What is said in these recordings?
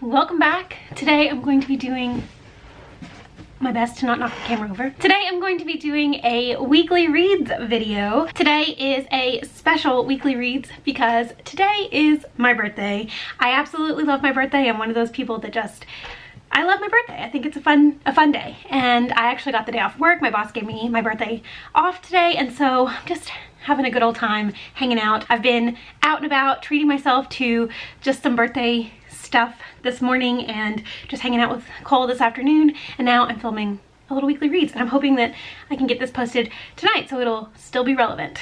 welcome back. Today I'm going to be doing my best to not knock the camera over. Today I'm going to be doing a weekly reads video. Today is a special weekly reads because today is my birthday. I absolutely love my birthday. I'm one of those people that I love my birthday. I think it's a fun day. And I actually got the day off work. My boss gave me my birthday off today, and so I'm just having a good old time hanging out. I've been out and about treating myself to just some birthday stuff this morning and just hanging out with Cole this afternoon, and now I'm filming a little weekly reads, and I'm hoping that I can get this posted tonight so it'll still be relevant.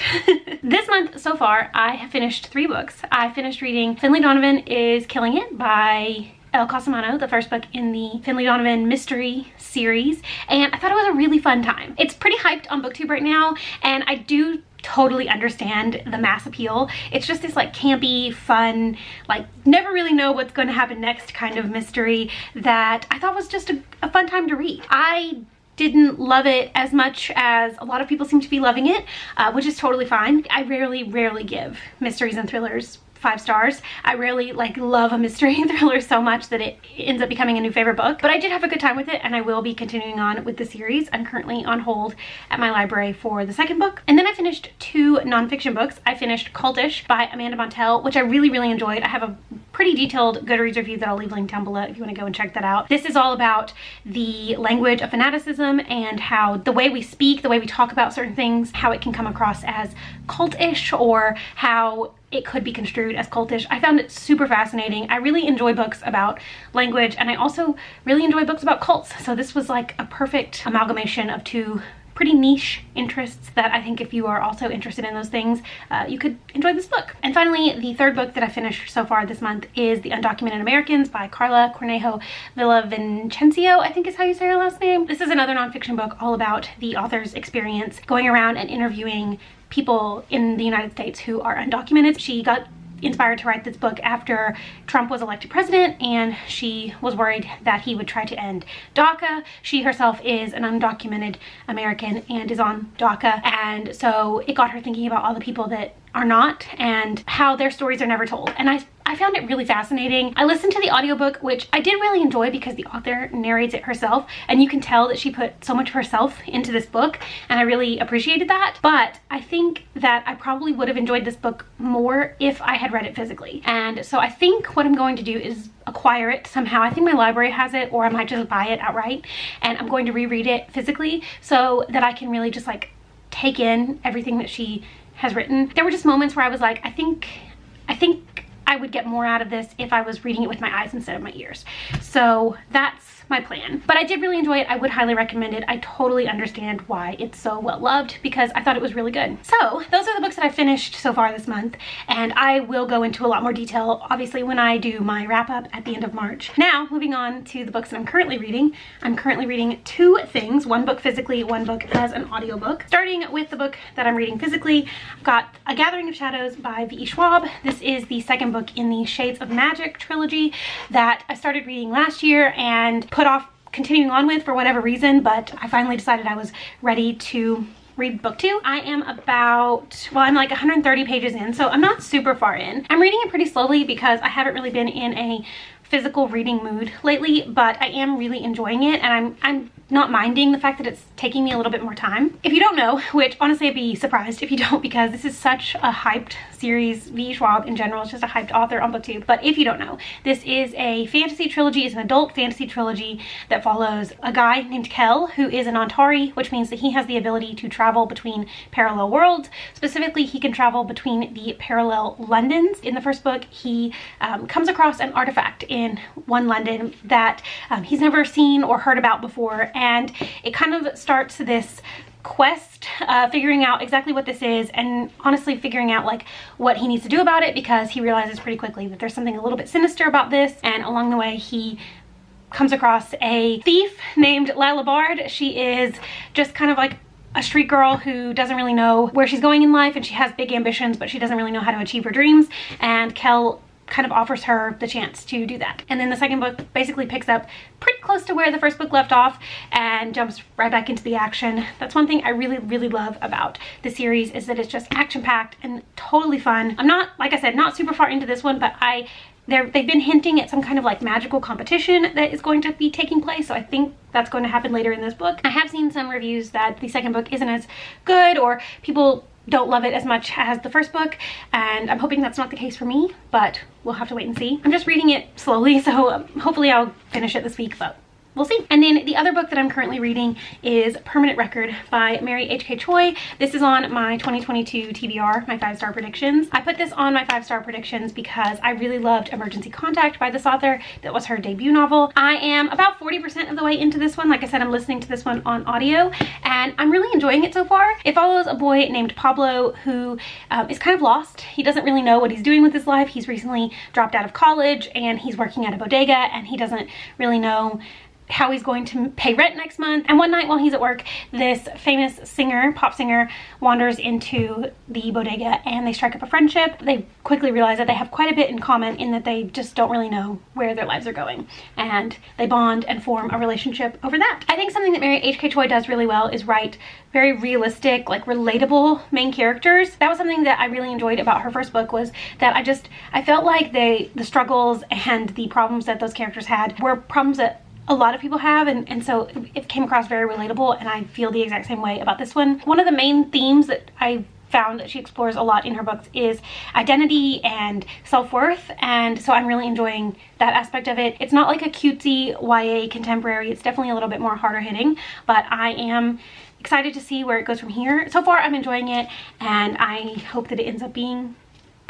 This month so far I have finished 3 books. I finished reading Finley Donovan is Killing It by El Cosimano, the first book in the Finley Donovan mystery series, and I thought it was a really fun time. It's pretty hyped on BookTube right now, and I do totally understand the mass appeal. It's just this like campy, fun, like never really know what's going to happen next kind of mystery that I thought was just a fun time to read. I didn't love it as much as a lot of people seem to be loving it, which is totally fine. I rarely give mysteries and thrillers 5 stars. I rarely love a mystery and thriller so much that it ends up becoming a new favorite book, but I did have a good time with it, and I will be continuing on with the series. I'm currently on hold at my library for the second book. And then I finished 2 nonfiction books. I finished Cultish by Amanda Montell, which I really enjoyed. I have a pretty detailed Goodreads review that I'll leave linked down below if you want to go and check that out. This is all about the language of fanaticism and how the way we speak, the way we talk about certain things, how it can come across as cultish or how it could be construed as cultish. I found it super fascinating. I really enjoy books about language, and I also really enjoy books about cults. So this was like a perfect amalgamation of 2 pretty niche interests that I think if you are also interested in those things, you could enjoy this book. And finally, the 3rd book that I finished so far this month is The Undocumented Americans by Carla Cornejo Villavicencio, I think is how you say her last name. This is another nonfiction book all about the author's experience going around and interviewing people in the United States who are undocumented. She got inspired to write this book after Trump was elected president, and she was worried that he would try to end DACA. She herself is an undocumented American and is on DACA, and so it got her thinking about all the people that are not and how their stories are never told. And I found it really fascinating. I listened to the audiobook, which I did really enjoy because the author narrates it herself, and you can tell that she put so much of herself into this book, and I really appreciated that. But I think that I probably would have enjoyed this book more if I had read it physically. And so I think what I'm going to do is acquire it somehow. I think my library has it, or I might just buy it outright, and I'm going to reread it physically so that I can really just like take in everything that she has written. There were just moments where I was like, I think I would get more out of this if I was reading it with my eyes instead of my ears. So that's my plan. But I did really enjoy it. I would highly recommend it. I totally understand why it's so well loved because I thought it was really good. So those are the books that I finished so far this month, and I will go into a lot more detail obviously when I do my wrap up at the end of March. Now moving on to the books that I'm currently reading. I'm currently reading 2 things, 1 book physically, 1 book as an audiobook. Starting with the book that I'm reading physically, I've got A Gathering of Shadows by V.E. Schwab. This is the 2nd book in the Shades of Magic trilogy that I started reading last year and put off continuing on with for whatever reason, but I finally decided I was ready to read book 2. I am I'm like 130 pages in, so I'm not super far in. I'm reading it pretty slowly because I haven't really been in a physical reading mood lately, but I am really enjoying it, and I'm not minding the fact that it's taking me a little bit more time. If you don't know, which honestly I'd be surprised if you don't because this is such a hyped series. V.E. Schwab in general is just a hyped author on BookTube. But if you don't know, this is a fantasy trilogy. It's an adult fantasy trilogy that follows a guy named Kel who is an Antari, which means that he has the ability to travel between parallel worlds. Specifically, he can travel between the parallel Londons. In the first book, he comes across an artifact in one London that he's never seen or heard about before, and it kind of starts this quest figuring out exactly what this is, and honestly figuring out like what he needs to do about it, because he realizes pretty quickly that there's something a little bit sinister about this. And along the way he comes across a thief named Lila Bard. She is just kind of like a street girl who doesn't really know where she's going in life, and she has big ambitions, but she doesn't really know how to achieve her dreams, and Kel kind of offers her the chance to do that. And then the second book basically picks up pretty close to where the first book left off and jumps right back into the action. That's one thing I really love about the series, is that it's just action-packed and totally fun. I'm not, like I said, not super far into this one, but I they've been hinting at some kind of like magical competition that is going to be taking place, so I think that's going to happen later in this book. I have seen some reviews that the second book isn't as good, or people don't love it as much as the first book, and I'm hoping that's not the case for me, but we'll have to wait and see. I'm just reading it slowly, so hopefully I'll finish it this week, but we'll see. And then the other book that I'm currently reading is Permanent Record by Mary H.K. Choi. This is on my 2022 TBR, my 5-star predictions. I put this on my 5-star predictions because I really loved Emergency Contact by this author. That was her debut novel. I am about 40% of the way into this one. Like I said, I'm listening to this one on audio, and I'm really enjoying it so far. It follows a boy named Pablo who is kind of lost. He doesn't really know what he's doing with his life. He's recently dropped out of college, and he's working at a bodega, and he doesn't really know how he's going to pay rent next month. And one night while he's at work, this famous singer, pop singer, wanders into the bodega and they strike up a friendship. They quickly realize that they have quite a bit in common in that they just don't really know where their lives are going. And they bond and form a relationship over that. I think something that Mary H.K. Choi does really well is write very realistic, like relatable main characters. That was something that I really enjoyed about her first book, was that I felt like the struggles and the problems that those characters had were problems that a lot of people have, and so it came across very relatable, and I feel the exact same way about this one. One of the main themes that I found that she explores a lot in her books is identity and self-worth, and so I'm really enjoying that aspect of it. It's not like a cutesy YA contemporary. It's definitely a little bit more harder hitting, but I am excited to see where it goes from here. So far I'm enjoying it, and I hope that it ends up being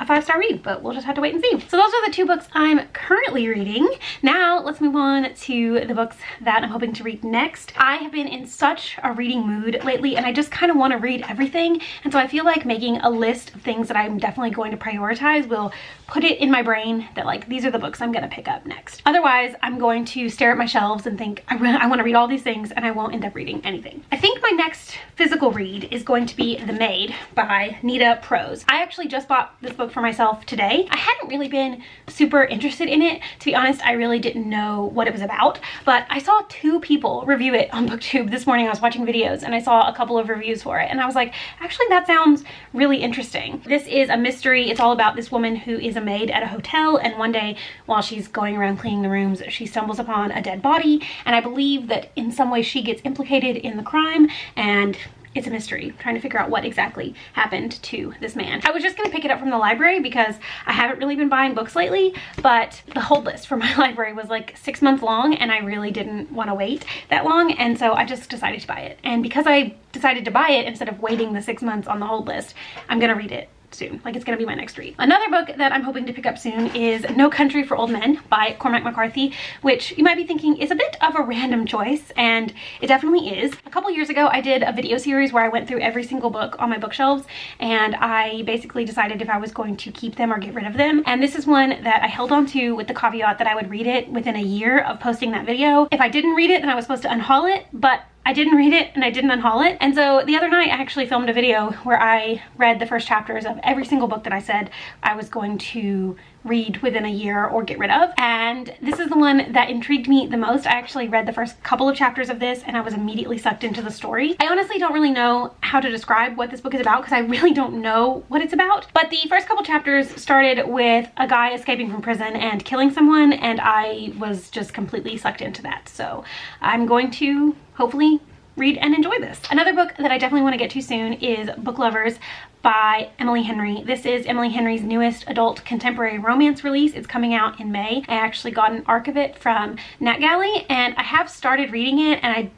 a 5-star read, but we'll just have to wait and see. So those are the 2 books I'm currently reading. Now let's move on to the books that I'm hoping to read next. I have been in such a reading mood lately, and I just kind of want to read everything, and so I feel like making a list of things that I'm definitely going to prioritize will put it in my brain that like these are the books I'm gonna pick up next. Otherwise, I'm going to stare at my shelves and think I want to read all these things, and I won't end up reading anything. I think my next physical read is going to be The Maid by Nita Prose. I actually just bought this book for myself today. I hadn't really been super interested in it. To be honest, I really didn't know what it was about, but I saw 2 people review it on BookTube this morning. I was watching videos and I saw a couple of reviews for it, and I was like, actually that sounds really interesting. This is a mystery. It's all about this woman who is a maid at a hotel, and one day while she's going around cleaning the rooms, she stumbles upon a dead body, and I believe that in some way she gets implicated in the crime, and it's a mystery, trying to figure out what exactly happened to this man. I was just gonna pick it up from the library because I haven't really been buying books lately, but the hold list for my library was like 6 months long, and I really didn't want to wait that long, and so I just decided to buy it. And because I decided to buy it instead of waiting the 6 months on the hold list, I'm gonna read it soon. Like, it's gonna be my next read. Another book that I'm hoping to pick up soon is No Country for Old Men by Cormac McCarthy, which you might be thinking is a bit of a random choice, and it definitely is. A couple years ago, I did a video series where I went through every single book on my bookshelves, and I basically decided if I was going to keep them or get rid of them. And this is one that I held on to with the caveat that I would read it within a year of posting that video. If I didn't read it, then I was supposed to unhaul it, but I didn't read it and I didn't unhaul it. And so the other night I actually filmed a video where I read the first chapters of every single book that I said I was going to read within a year or get rid of. And this is the one that intrigued me the most. I actually read the first couple of chapters of this and I was immediately sucked into the story. I honestly don't really know how to describe what this book is about because I really don't know what it's about. But the first couple chapters started with a guy escaping from prison and killing someone, and I was just completely sucked into that. So I'm going to hopefully read and enjoy this. Another book that I definitely want to get to soon is Book Lovers by Emily Henry. This is Emily Henry's newest adult contemporary romance release. It's coming out in May. I actually got an arc of it from NetGalley, and I have started reading it, and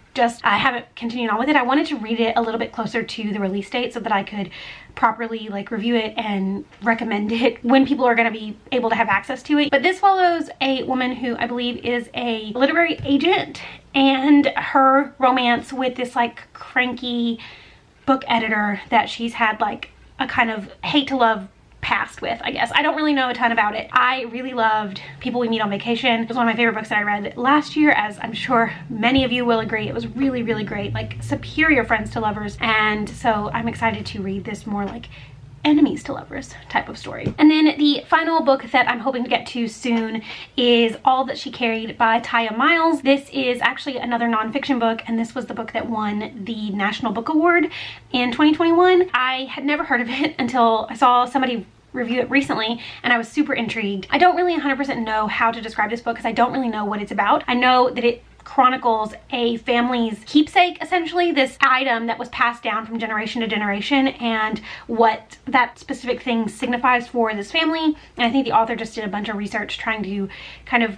I haven't continued on with it. I wanted to read it a little bit closer to the release date so that I could properly like review it and recommend it when people are going to be able to have access to it. But this follows a woman who I believe is a literary agent and her romance with this like cranky book editor that she's had like a kind of hate to love past with, I guess. I don't really know a ton about it. I really loved People We Meet on Vacation. It was one of my favorite books that I read last year, as I'm sure many of you will agree. It was really, really great, like superior friends to lovers. And so I'm excited to read this more like enemies to lovers type of story. And then the final book that I'm hoping to get to soon is All That She Carried by Taya Miles. This is actually another nonfiction book, and this was the book that won the National Book Award in 2021. I had never heard of it until I saw somebody review it recently and I was super intrigued. I don't really 100% know how to describe this book because I don't really know what it's about. I know that it chronicles a family's keepsake, essentially, this item that was passed down from generation to generation, and what that specific thing signifies for this family. And I think the author just did a bunch of research trying to kind of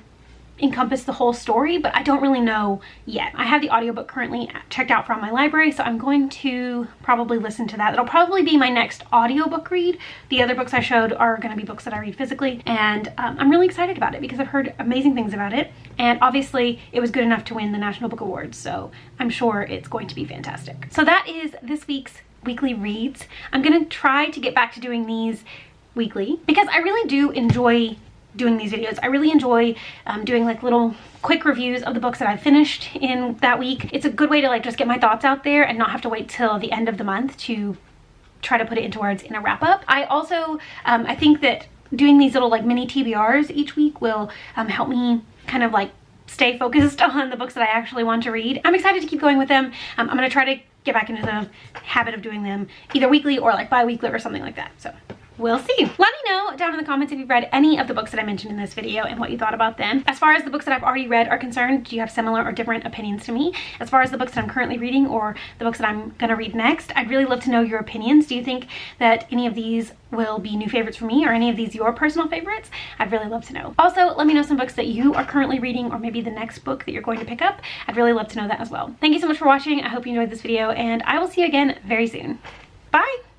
encompass the whole story, but I don't really know yet. I have the audiobook currently checked out from my library, so I'm going to probably listen to that. It'll probably be my next audiobook read. The other books I showed are going to be books that I read physically, and I'm really excited about it because I've heard amazing things about it, and obviously it was good enough to win the National Book Awards, so I'm sure it's going to be fantastic. So that is this week's weekly reads. I'm going to try to get back to doing these weekly because I really do enjoy doing these videos. I really enjoy doing like little quick reviews of the books that I finished in that week. It's a good way to like just get my thoughts out there and not have to wait till the end of the month to try to put it into words in a wrap up. I also, I think that doing these little like mini TBRs each week will help me kind of like stay focused on the books that I actually want to read. I'm excited to keep going with them. I'm gonna try to get back into the habit of doing them either weekly or like bi-weekly or something like that. So we'll see. Let me know down in the comments if you've read any of the books that I mentioned in this video and what you thought about them. As far as the books that I've already read are concerned, do you have similar or different opinions to me? As far as the books that I'm currently reading or the books that I'm gonna read next, I'd really love to know your opinions. Do you think that any of these will be new favorites for me, or any of these your personal favorites? I'd really love to know. Also, let me know some books that you are currently reading, or maybe the next book that you're going to pick up. I'd really love to know that as well. Thank you so much for watching. I hope you enjoyed this video, and I will see you again very soon. Bye!